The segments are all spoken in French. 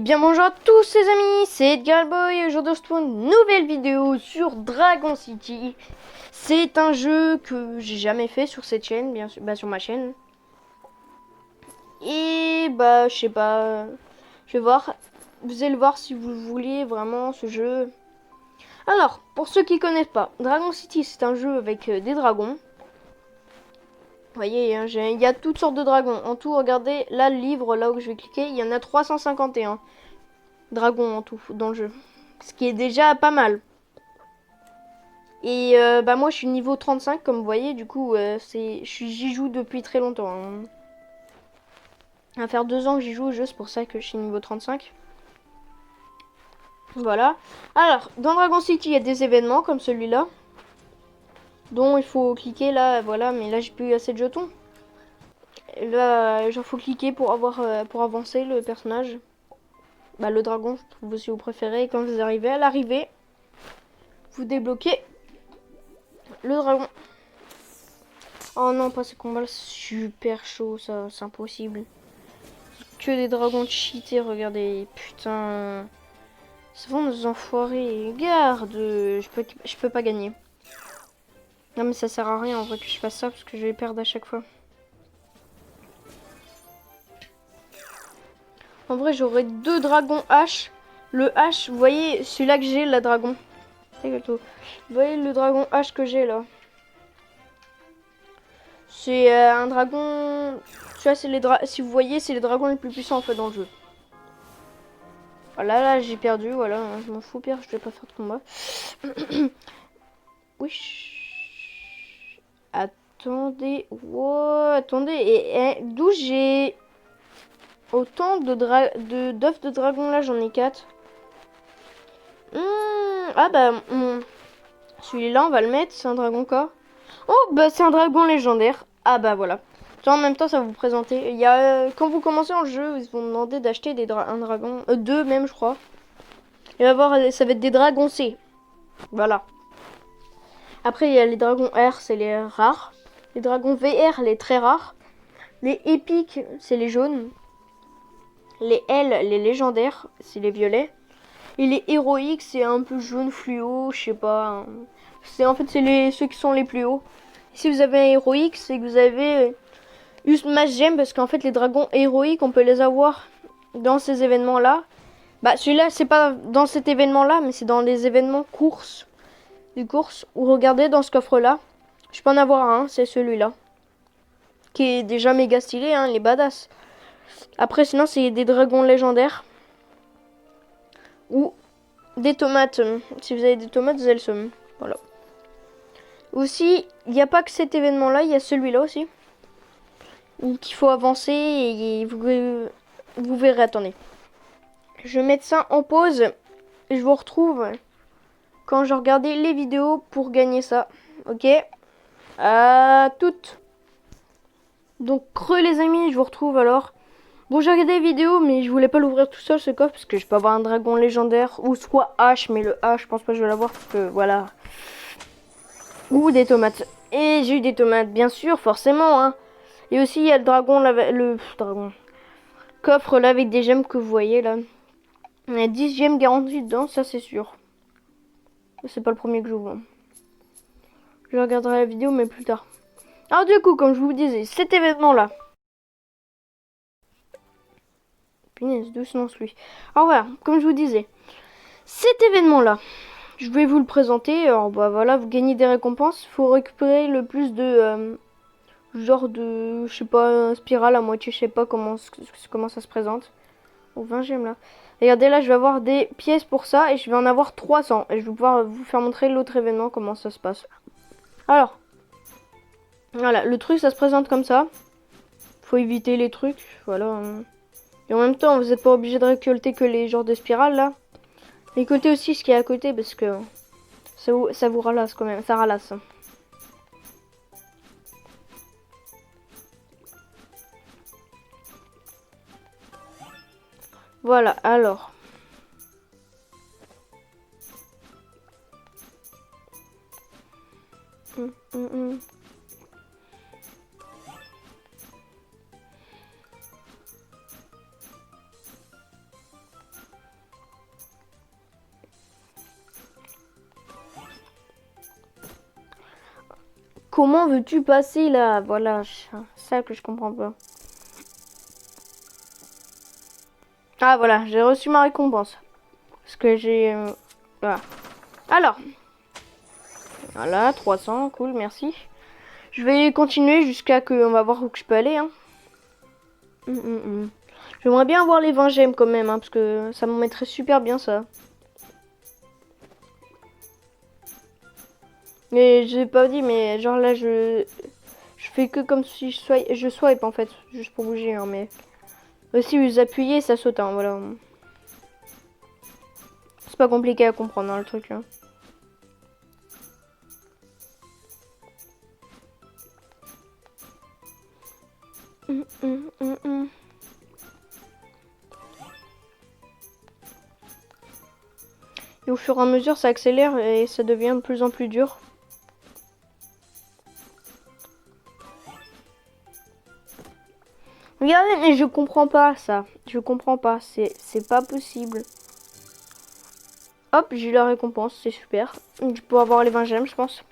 bien bonjour à tous les amis, c'est Edgar Boy et aujourd'hui on se retrouve une nouvelle vidéo sur Dragon City. C'est un jeu que j'ai jamais fait sur cette chaîne, bien sûr, sur ma chaîne. Et je sais pas, je vais voir, vous allez voir si vous voulez vraiment ce jeu. Alors, pour ceux qui connaissent pas, Dragon City c'est un jeu avec des dragons. Vous voyez, hein, il y a toutes sortes de dragons. En tout, regardez, là le livre, là où je vais cliquer, il y en a 351 dragons en tout dans le jeu. Ce qui est déjà pas mal. Et moi je suis niveau 35 comme vous voyez, du coup j'y joue depuis très longtemps. Hein. Ça va faire 2 ans que j'y joue au jeu, c'est pour ça que je suis niveau 35. Voilà. Alors, dans Dragon City, il y a des événements comme celui-là. Dont il faut cliquer là, voilà, mais là j'ai plus assez de jetons. Et là, genre faut cliquer pour pour avancer le personnage. Le dragon, je trouve si vous préférez. Et quand vous arrivez à l'arrivée, vous débloquez le dragon. Oh non, pas ce combat, super chaud, ça, c'est impossible. Que des dragons cheatés, regardez, putain. C'est vraiment des enfoirés, garde, je peux pas gagner. Non mais ça sert à rien en vrai que je fasse ça parce que je vais perdre à chaque fois. En vrai, j'aurais 2 dragons H. Le H, vous voyez, celui-là que j'ai, la dragon. Vous voyez le dragon H que j'ai là. C'est un dragon. Tu vois, c'est si vous voyez, c'est les dragons les plus puissants en fait dans le jeu. Voilà, là j'ai perdu, voilà, je m'en fous, pire, je vais pas faire de combat. Oui. Attendez, wow, attendez, et d'où j'ai autant d'œufs de dragon là, j'en ai 4. Celui-là on va le mettre, c'est un dragon quoi. Oh c'est un dragon légendaire. Voilà. En même temps ça va vous présenter. Il y a quand vous commencez en jeu, ils vont demander d'acheter un dragon, 2 même je crois. Et on va voir, ça va être des dragons C. Voilà. Après il y a les dragons R, c'est les rares. Les dragons VR, les très rares. Les épiques, c'est les jaunes. Les L, les légendaires, c'est les violets. Et les héroïques, c'est un peu jaune fluo, je sais pas. C'est ceux qui sont les plus hauts. Si vous avez un héroïque, c'est que vous avez eu mass gem parce qu'en fait les dragons héroïques, on peut les avoir dans ces événements-là. Celui-là, c'est pas dans cet événement-là, mais c'est dans les événements courses. Du course où regardez dans ce coffre-là, je peux en avoir un, c'est celui-là. Qui est déjà méga stylé, hein, les badass. Après, sinon, c'est des dragons légendaires. Ou des tomates. Si vous avez des tomates, vous avez le seum. Voilà. Aussi, il n'y a pas que cet événement-là, il y a celui-là aussi. Qu'il faut avancer et vous verrez. Attendez. Je vais mettre ça en pause. Et je vous retrouve quand je regardais les vidéos pour gagner ça. Ok? À toutes. Donc, creux les amis, je vous retrouve alors. Bon, j'ai regardé les vidéos, mais je voulais pas l'ouvrir tout seul ce coffre parce que je peux avoir un dragon légendaire ou soit H, mais le H, je pense pas que je vais l'avoir parce que voilà. Ou des tomates. Et j'ai eu des tomates, bien sûr, forcément. Hein. Et aussi, il y a le dragon, le dragon. Coffre là avec des gemmes que vous voyez là. Il y a 10 gemmes garanties dedans, ça c'est sûr. C'est pas le premier que j'ouvre. Je regarderai la vidéo, mais plus tard. Alors, du coup, comme je vous disais, cet événement là. Punaise, doucement celui. Alors voilà, comme je vous disais, cet événement-là, je vais vous le présenter. Alors voilà, vous gagnez des récompenses. Il faut récupérer le plus de genre de, je sais pas, spirale à moitié, je sais pas comment ça se présente. Oh, 20 gemmes là. Regardez là, je vais avoir des pièces pour ça et je vais en avoir 300. Et je vais pouvoir vous faire montrer l'autre événement, comment ça se passe. Alors, voilà, le truc ça se présente comme ça. Faut éviter les trucs, voilà. Et en même temps, vous n'êtes pas obligé de récolter que les genres de spirales là. Récoltez aussi ce qui est à côté parce que ça vous ralasse quand même, ça ralasse. Voilà, alors. comment veux-tu passer là? Voilà, ça que je comprends pas. Ah voilà, j'ai reçu ma récompense. Parce que j'ai... voilà. Alors, voilà, 300, cool, merci. Je vais continuer jusqu'à que... On va voir où que je peux aller, hein. J'aimerais bien avoir les 20 gemmes quand même, hein, parce que ça me mettrait super bien ça. Mais j'ai pas dit, mais genre là, je fais que comme si je swipe en fait, juste pour bouger, hein, mais... Si vous appuyez, ça saute, hein, voilà. C'est pas compliqué à comprendre, hein, le truc, là. Et au fur et à mesure, ça accélère et ça devient de plus en plus dur. Regardez, mais je comprends pas ça. Je comprends pas, c'est pas possible. Hop, j'ai eu la récompense, c'est super. Je peux avoir les 20 gemmes, je pense.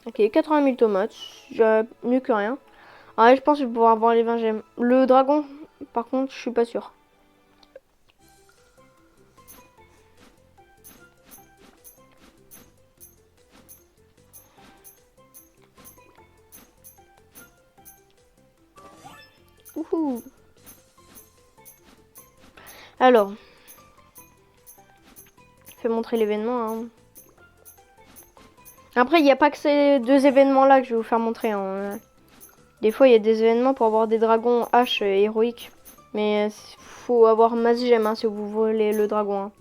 Ok, 80 000 tomates, mieux que rien. Ouais, je pense que je vais pouvoir avoir les 20 gemmes. Le dragon, par contre, je suis pas sûr. Ouhou. Alors, je vais montrer l'événement. Hein. Après, il n'y a pas que ces deux événements-là que je vais vous faire montrer. Hein. Des fois, il y a des événements pour avoir des dragons H héroïques. Mais faut avoir masse gemme hein, si vous voulez le dragon. Hein.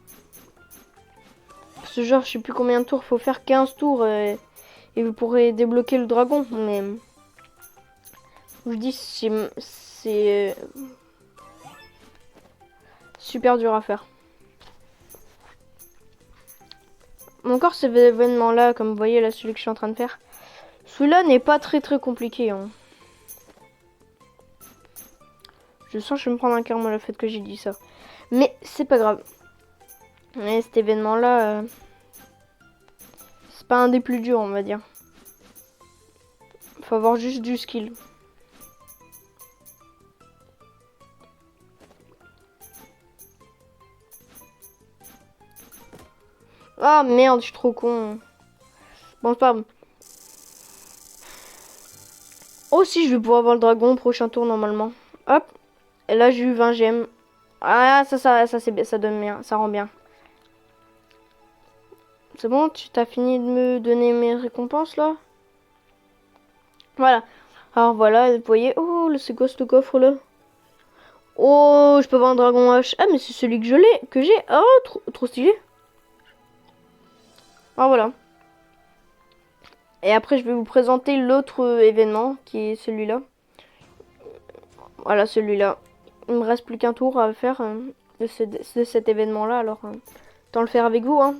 Ce genre, je sais plus combien de tours. Faut faire 15 tours et vous pourrez débloquer le dragon. Mais je vous dis, c'est super dur à faire. Encore ces événements-là, comme vous voyez là, celui que je suis en train de faire. Celui-là n'est pas très compliqué. Hein. Je sens que je vais me prendre un karma le fait que j'ai dit ça. Mais c'est pas grave. Mais cet événement-là, c'est pas un des plus durs, on va dire. Faut avoir juste du skill. Ah merde, je suis trop con. Bon, c'est pas grave. Oh si, je vais pouvoir avoir le dragon au prochain tour normalement. Hop. Et là, j'ai eu 20 gemmes. Ah, ça donne bien. Ça rend bien. C'est bon, tu t'as fini de me donner mes récompenses là? Voilà. Alors voilà, vous voyez. Oh, c'est quoi ce coffre là? Oh, je peux avoir un dragon H. Ah, mais c'est celui que j'ai. Oh, trop stylé. Ah, voilà. Et après, je vais vous présenter l'autre événement qui est celui-là. Voilà, celui-là. Il me reste plus qu'un tour à faire de cet événement-là. Alors, autant le faire avec vous, hein.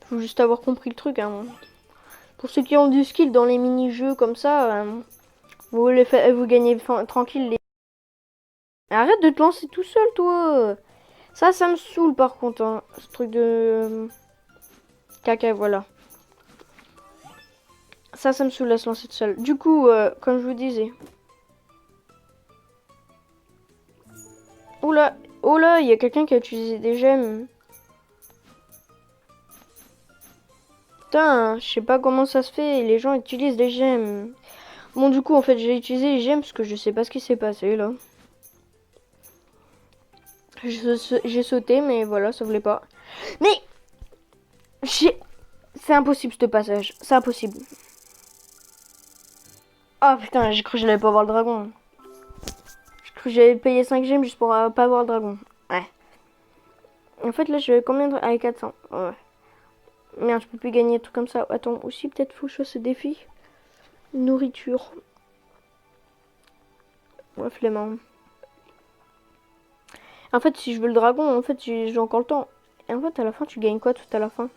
Faut juste avoir compris le truc, hein. Pour ceux qui ont du skill dans les mini-jeux comme ça, vous gagnez tranquille. Arrête de te lancer tout seul, toi. Ça me saoule par contre, hein, ce truc de caca, voilà. Ça me saoule à se lancer tout seul. Du coup, comme je vous disais. Oula, oh là, il y a quelqu'un qui a utilisé des gemmes. Putain, je sais pas comment ça se fait, les gens utilisent des gemmes. Bon, du coup, en fait, j'ai utilisé les gemmes parce que je sais pas ce qui s'est passé là. J'ai sauté, mais voilà, ça voulait pas. Mais c'est impossible ce passage, c'est impossible. Ah putain, j'ai cru que j'allais pas voir le dragon. J'ai cru que j'allais payer 5 gemmes juste pour pas voir le dragon. Ouais. En fait, là, je vais combien de... Ah, 400. Ouais. Merde, je peux plus gagner tout comme ça. Attends, aussi, peut-être faut que je fasse ce défi. Nourriture. Ouais, flemmard. En fait, si je veux le dragon, en fait, j'ai encore le temps. Et en fait, à la fin, tu gagnes quoi tout à la fin?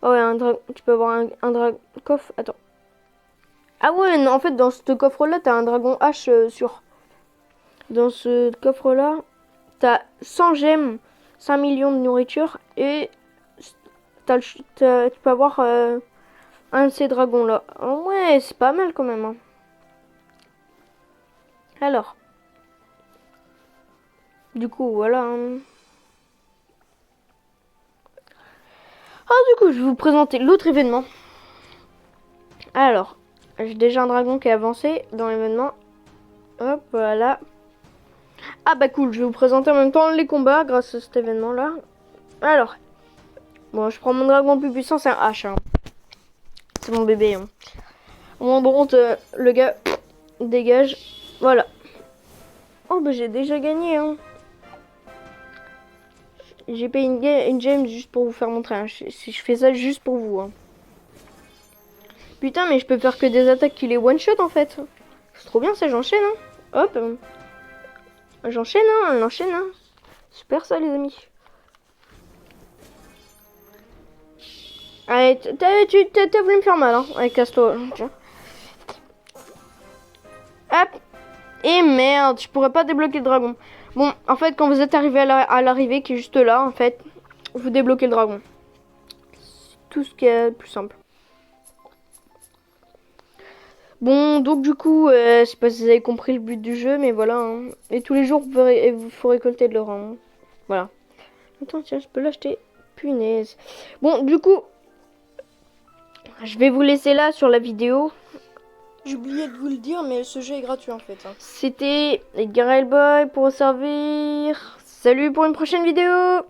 Oh, ouais, tu peux avoir un dragon... Coffre, attends. Ah ouais, non, en fait, dans ce coffre-là, t'as un dragon H sur... Dans ce coffre-là, t'as 100 gemmes, 5 millions de nourriture et tu peux avoir un de ces dragons là. Oh, ouais, c'est pas mal quand même. Hein. Alors, du coup, voilà. Hein. Ah, du coup, je vais vous présenter l'autre événement. Alors, j'ai déjà un dragon qui est avancé dans l'événement. Hop, voilà. Ah bah cool, je vais vous présenter en même temps les combats grâce à cet événement là. Alors, bon, je prends mon dragon le plus puissant, c'est un H. Hein. C'est mon bébé. Hein. Bon, le gars dégage. Voilà. Oh bah j'ai déjà gagné. Hein. J'ai payé une gemme juste pour vous faire montrer. Hein. Je fais ça juste pour vous. Hein. Putain, mais je peux faire que des attaques qui les one-shot en fait. C'est trop bien ça, j'enchaîne. Hein. Hop. J'enchaîne, hein, j'enchaîne. Hein. Super ça les amis. Allez, t'as voulu me faire mal, hein, avec casse-toi. Hop. Et merde, je pourrais pas débloquer le dragon. Bon, en fait, quand vous êtes arrivé à l'arrivée, qui est juste là, en fait, vous débloquez le dragon. C'est tout ce qui est plus simple. Bon, donc du coup, je sais pas si vous avez compris le but du jeu, mais voilà. Hein. Et tous les jours, vous faut récolter de l'or. Hein. Voilà. Attends, tiens, je peux l'acheter. Punaise. Bon, du coup, je vais vous laisser là sur la vidéo. J'ai oublié de vous le dire, mais ce jeu est gratuit en fait. Hein. C'était Edgar Boy pour vous servir. Salut pour une prochaine vidéo.